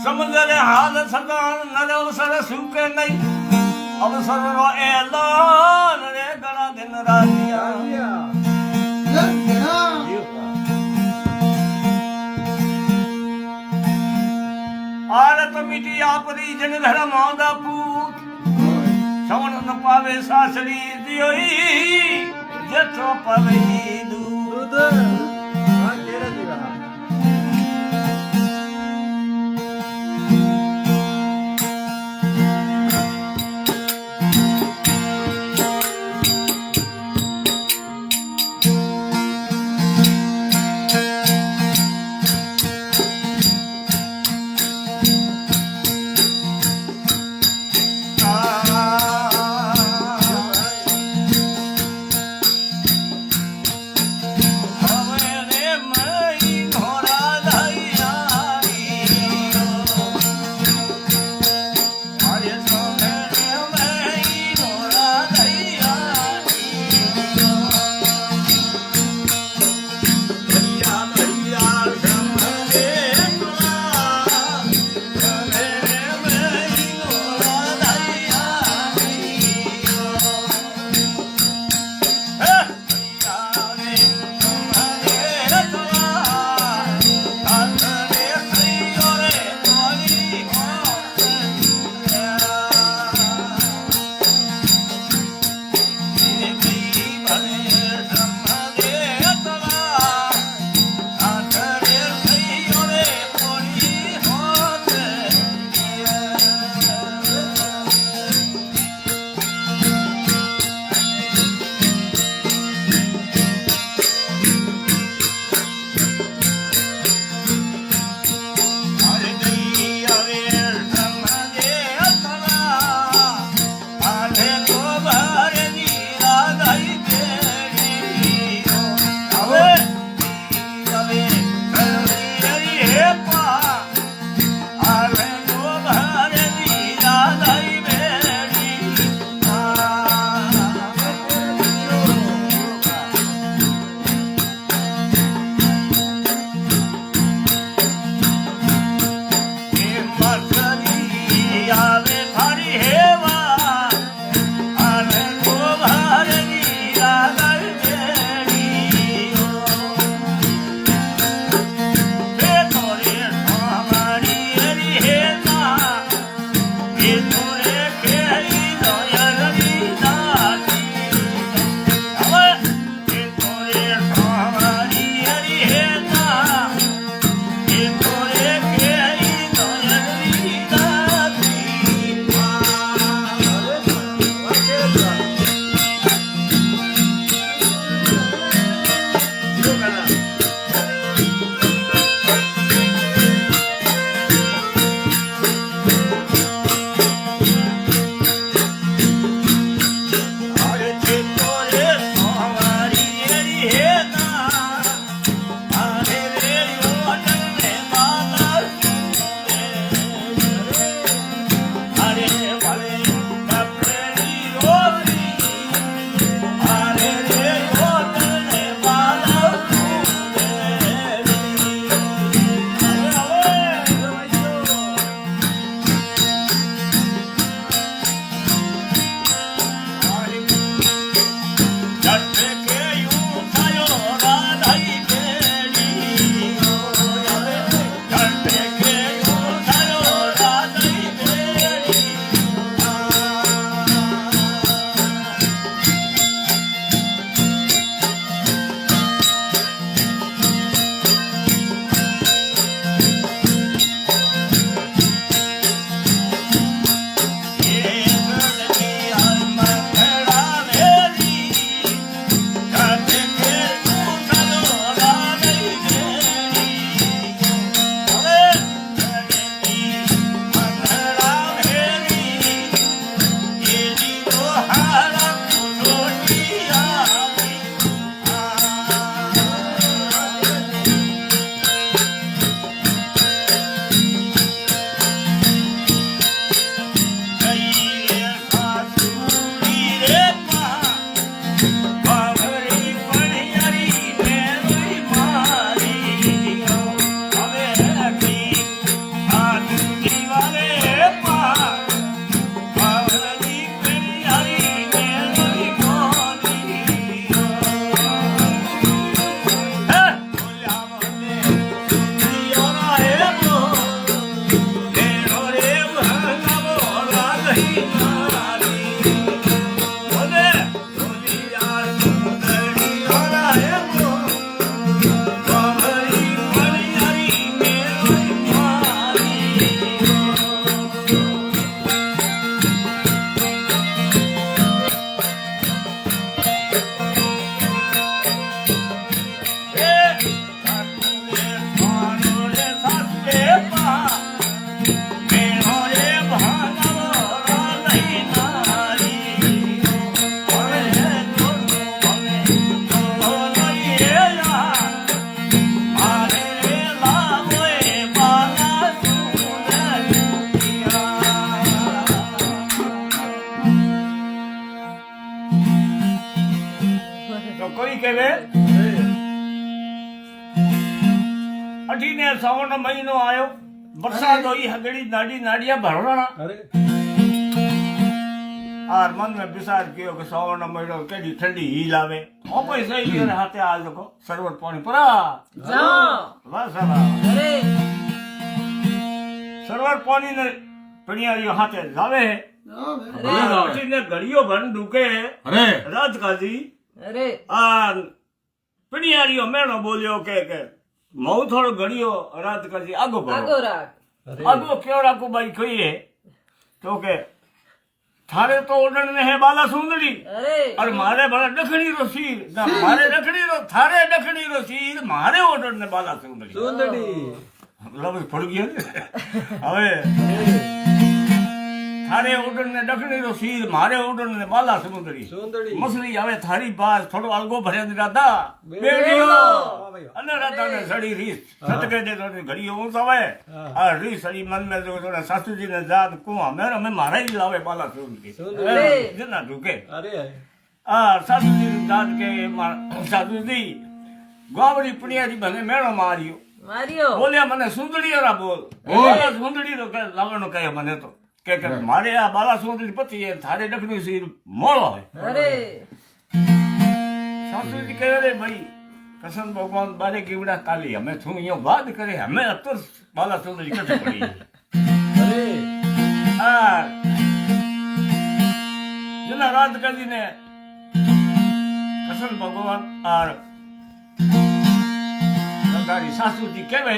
સમુદ્રે હાલ સગાણ નર અવસર સુકે નહીં અવસર નો એલો રે ઘણા દિન રાતિયા આરત મીઠી આપરી જન ધર મોદા પૂત સવણ ન પાવે સાસરી દિયોઈ જેઠો પાવે દૂધ अठीने सावन महीनो आयो बरसात हुई हगड़ी नाडी नाडिया भरवाना अरे और मन में विचार कियो कि सावन महीनो केडी ठंडी ही लावे ओ कोई सही रे हाथे आज देखो सरवर पानी परा जाओ वाह साला अरे सरवर पानी ने पणियारियो हाथे लावे अरे अठीने घड़ियो भन ढूके अरे रात का जी अरे आ पणियारियो मेणो बोलियो के मऊ थोड़ो घड़ियो रात का जी आगो आगो करो राख आगो क्यों राखो भाई कहिए तो के थारे तो ओडन में है बाला सुंदरी अरे और मारे बड़ा डखणी रो सीर ना मारे डखणी रो थारे डखणी रो सीर मारे ओडन ने बाला सुंदरी सुंदरी लव पड़ गया હવે थारे ओडन ने डखणी रो सीर मारे ओडन ने बाला सुंदरी सुंदरी मसली હવે थारी बात थोड़ो अलगो भरे राधा બેડીઓ. બેડીઓ વાહ ભાઈ વાહ. અને રાधा ने सड़ी रीस सटके दे तो घड़ियो ऊंच आवे और रीस सड़ी मन में जो थोड़ा सासू जी ने जात कुआ मेरा में मारा ही लावे बाला सुंदरी सुंदरी. जना ढूके अरे सासू जी ने जात के सासू जी गावड़ी पुणियारी भले मेड़ो मारियो मारियो बोलिया मने सुंदरी रा बोल बोल. बाला सुंदरी रो के लावनो कहे मने तो के मारे आ बाला सुंदरी पति है थारे डखनी सिर मोड़ो है अरे सासू जी कहे रे भाई कसम भगवान बारे कीवड़ा ताली हमें थू यो बात करे हमें अतर बाला सुंदरी कथे पड़ी अरे आ जना रात का जी ने कसम भगवान और तारी सासू जी कहवे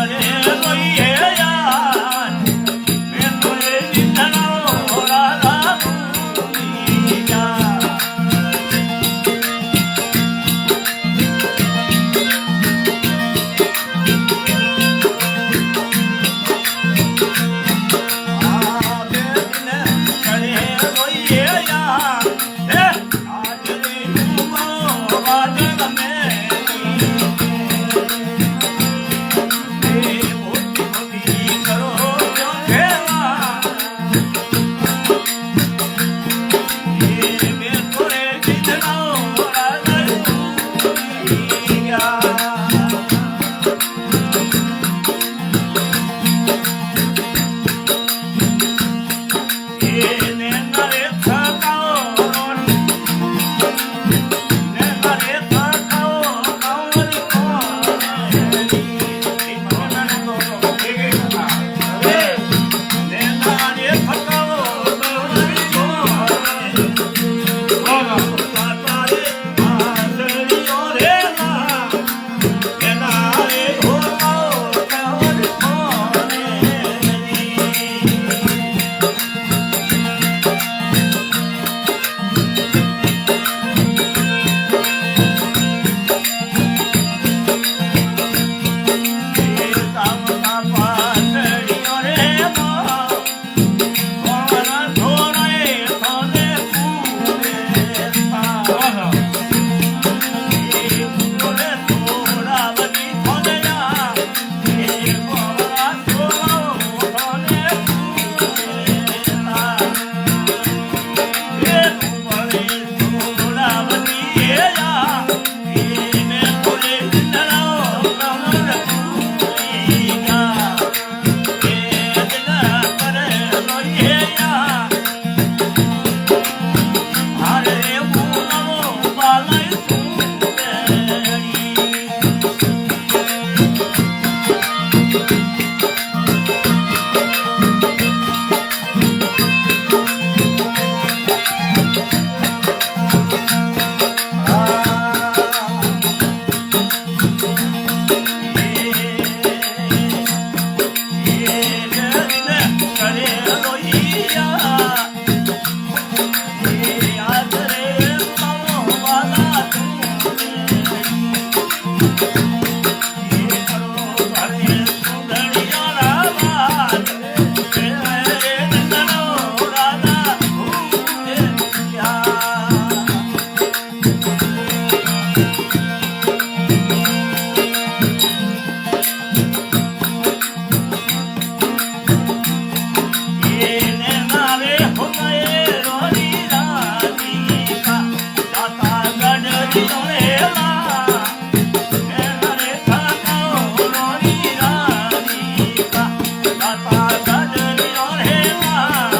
Yeah. જાતા સજણીઓ રે માં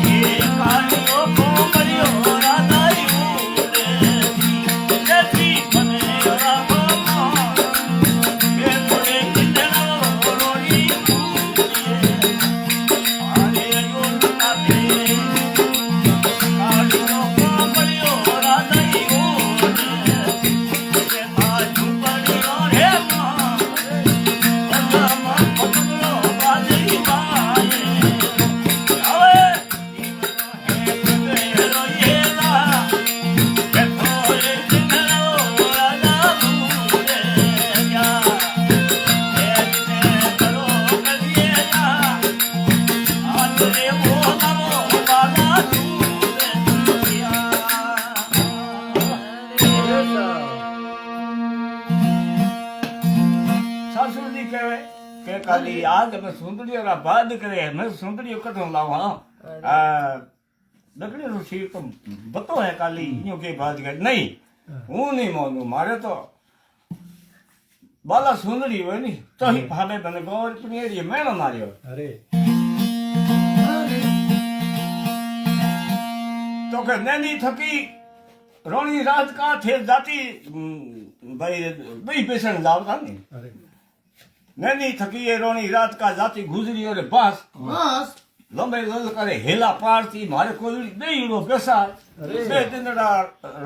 એ કાળીઓ કોમળીઓ રાધાયું રે જેથી મને રાખો કે થોડે કિંદડો રોડી આરે યોન કાપે કાળીઓ કોમળીઓ રાધાયું રે બાજુ પડ્યો રે માં સાસુજી કહેવે કે કાલી આજ અમે સુંદરીઓના બાદ કરે મેં સુંદરીઓ કથો લાવો હા દકડી નું શીર તો બતો હે કાલી यूं કે બાદ કરે નહીં હું નહીં માનું મારે તો બાલા સુંદરી હોય ને તો ही ભાડે તને ગોર પીણીએ મેણો માર્યો અરે તો કે નેની થકી રોણી રાત કા થે જાતી ભાઈ બે પેશન જાવતા ને અરે નેની થકી એ રોણી રાત કા જાતી ગુજરી और बस બસ લંબે લલ કરે હેલા પારતી મારે કોઈ દેઈડો પેસા બે દિનડા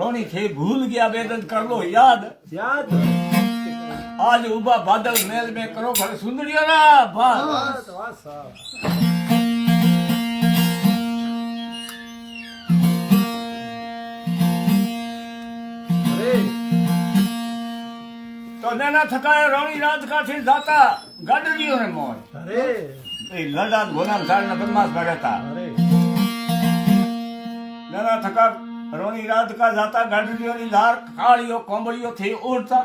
રોણી થે ભૂલ ગયા બેદન કર લો યાદ યાદ आज उबा बादल मेल में करो भले सुंदरिया ना बस વાત વાત સાવ અરે तो नैना थकाए रोणी रात का थी जाता गाडरियों ने मोय અરે ए लड़ा गोना साल न बदमाश बड़ता અરે नैना थका रोणी रात का जाता गाडरियों ની લાર કાળીઓ કોંબળીઓ થી ઉડતા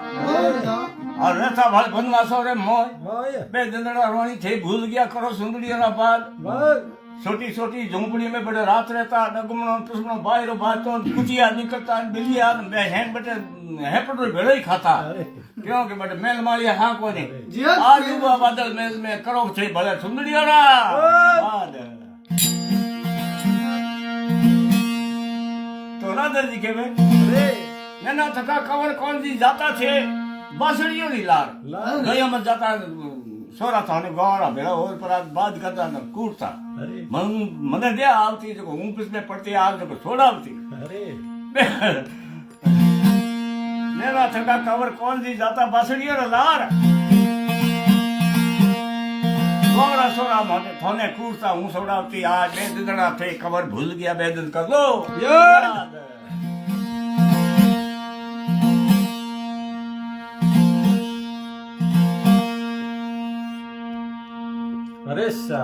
और रहता भाई बदमाशों रे मोय મોય बे दंदड़ा रोणी थे भूल गया करो सुंदरियों ना बाद બસ छोटी छोटी झोंपड़ी में बड़े रात रहता डगमनो टुसमनो बाहर बातो कुटिया निकलता बिलिया बे हैन बटे हेपटो भेड़ो ही खाता અરે क्यों के बटे मेल मालिया हाँ कोनी जी हाँ। आज हुआ बादल मेल में करो छे भले सुंदरिया ना बाद तो राधर जी के में અરે नैना थका कवर कौन जी जाता थे बासड़ियों नी लार લાલ गया मत जाता सोरा था ने गौरा भेड़ा और पर आज बाद करता न कूटता અરે મને દે આવતી જો હું પીછે પડતી આવ જો છોડાવતી અરે नेना थका कवर कौन जी जाता बासड़ियों रे लार गौरा सोरा माने थोने कूटता हूँ छोड़ावती आज बे दिनड़ा थे कवर भूल गया बे दिन कर लो याद। અરે સા